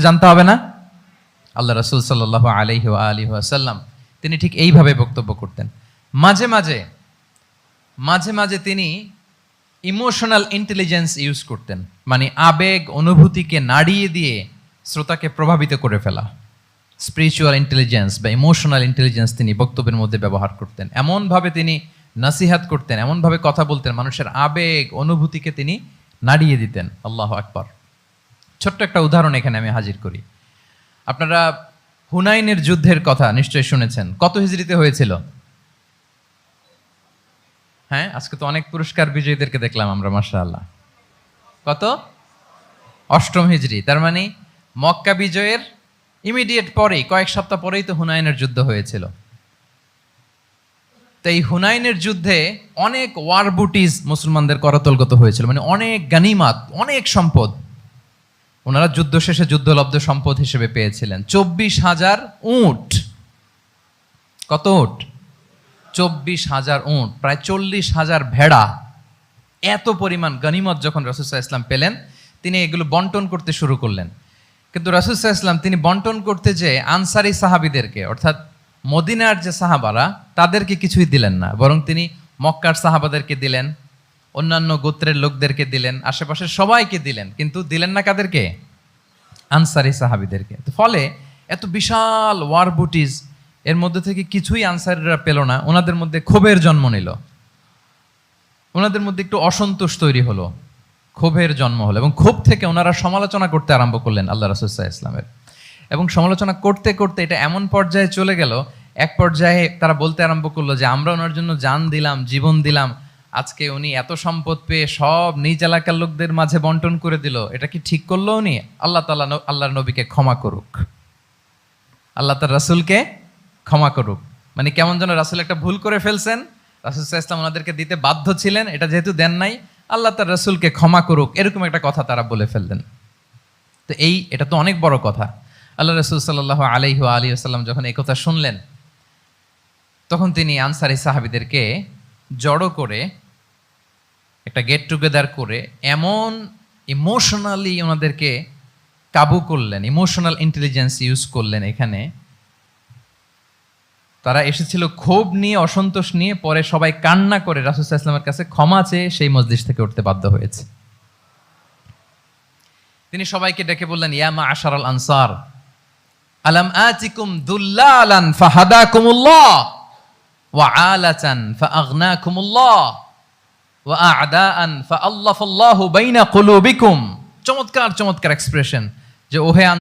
জানতে হবে না? আল্লাহ রাসূল সাল্লাল্লাহু আলাইহি ওয়া আলিহি ওয়াসাল্লাম তিনি ঠিক এইভাবে বক্তব্য করতেন। মাঝে মাঝে তিনি ইমোশনাল ইন্টেলিজেন্স ইউজ করতেন, মানে আবেগ অনুভূতিকে নাড়িয়ে দিয়ে শ্রোতাকে প্রভাবিত করে ফেলা। স্পিরিচুয়াল ইন্টেলিজেন্স বা ইমোশনাল ইন্টেলিজেন্স তিনি বক্তব্যের মধ্যে ব্যবহার করতেন। এমনভাবে তিনি নাসিহাত করতেন, এমনভাবে কথা বলতেন, মানুষের আবেগ অনুভূতিকে তিনি নাড়িয়ে দিতেন। আল্লাহু আকবার। ছোট্ট একটা উদাহরণ এখানে আমি হাজির করি। আপনারা হুনাইনের যুদ্ধের কথা নিশ্চয়ই শুনেছেন। কত হিজরিতে হয়েছিল? হ্যাঁ, আজকে তো অনেক পুরস্কার বিজয়ীদেরকে দেখলাম আমরা, মাশাআল্লাহ। কত? 8ম হিজরি। তার মানে মক্কা বিজয়ের ইমিডিয়েট পরেই, কয়েক সপ্তাহ পরেই তো হুনাইনের যুদ্ধ হয়েছিল। তো এই হুনাইনের যুদ্ধে অনেক ওয়ার বুটিজ মুসলমানদের করতলগত হয়েছিল, মানে অনেক গানিমাত, অনেক সম্পদ ওনারা যুদ্ধ শেষে যুদ্ধলব্ধ সম্পদ হিসেবে পেয়েছিলেন। 24,000 উট। কত উট? 24,000 উট, প্রায় 40,000 ভেড়া। এত পরিমাণ গনিমত যখন রাসূল সাল্লাল্লাহু আলাইহি ওয়াসাল্লাম পেলেন, তিনি এগুলো বন্টন করতে শুরু করলেন। কিন্তু রাসূল সাল্লাল্লাহু আলাইহি ওয়াসাল্লাম তিনি বন্টন করতে যে আনসারী সাহাবীদেরকে, অর্থাৎ মদিনার যে সাহাবারা, তাদেরকে কিছুই দিলেন না, বরং তিনি মক্কার সাহাবাদেরকে দিলেন, অন্যান্য গোত্রের লোকদেরকে দিলেন, আশেপাশের সবাইকে দিলেন, কিন্তু দিলেন না কাদেরকে? আনসারী সাহাবীদেরকে। তো ফলে এত বিশাল ওয়ার বুটিজ, এর মধ্যে থেকে কিছুই আনসারীরা পেল না। ওনাদের মধ্যে ক্ষোভের জন্ম নিল, ওনাদের মধ্যে একটু অসন্তোষ তৈরি হলো, ক্ষোভের জন্ম হলো, এবং ক্ষোভ থেকে ওনারা সমালোচনা করতে আরম্ভ করলেন আল্লাহ রাসূল সাল্লাল্লাহু আলাইহি ওয়াসাল্লামের। এবং সমালোচনা করতে করতে এটা এমন পর্যায়ে চলে গেল, এক পর্যায়ে তারা বলতে আরম্ভ করলো যে আমরা ওনার জন্য জান দিলাম, জীবন দিলাম, আজকে উনি এত সম্পদ পেয়ে সব নিজ এলাকার লোকদের মাঝে বন্টন করে দিল, এটা কি ঠিক করলো উনি? আল্লাহ তাআলা আল্লাহর নবীকে ক্ষমা করুক, আল্লাহ তার রাসূলকে ক্ষমা করুক। মানে কেমন যেন রাসূল একটা ভুল করে ফেলছেন, রাসূল সাল্লাল্লাহু আলাইহি ওয়াসাল্লাম ওনাদেরকে দিতে বাধ্য ছিলেন, এটা যেহেতু দেন নাই, আল্লাহ তার রাসূলকে ক্ষমা করুক, এরকম একটা কথা তারা বলে ফেললেন। তো এটা তো অনেক বড় কথা। আল্লাহ রাসূল সাল্লাল্লাহু আলাইহি ওয়া আলিহি ওয়াসাল্লাম যখন এই কথা শুনলেন, তখন তিনি আনসারী সাহাবীদেরকে জড়ো করে একটা গেট টুগেদার করে এমন ইমোশনালি ওনাদেরকে কাবু করলেন, ইমোশনাল ইন্টেলিজেন্স ইউজ করলেন। এখানে তারা এসেছিল ক্ষোভ নিয়ে, অসন্তোষ নিয়ে, পরে সবাই কান্না করে রাসূল সাল্লাল্লাহু আলাইহি ওয়াসাল্লামের কাছে ক্ষমা চেয়ে সেই মজলিস থেকে উঠতে বাধ্য হয়েছে। তিনি সবাইকে ডেকে বললেন, ইয়া মা'আশারাল আনসার, আলাম আতিকুম দুল্লালান ফাহাদাকুমুল্লাহ ওয়া আলাতান ফাআগনাকুমুল্লাহ ওয়া আ'দাআন ফাআল্লাফাল্লাহু বাইনা কুলুবিকুম। চমৎকার চমৎকার এক্সপ্রেশন, যে ওহে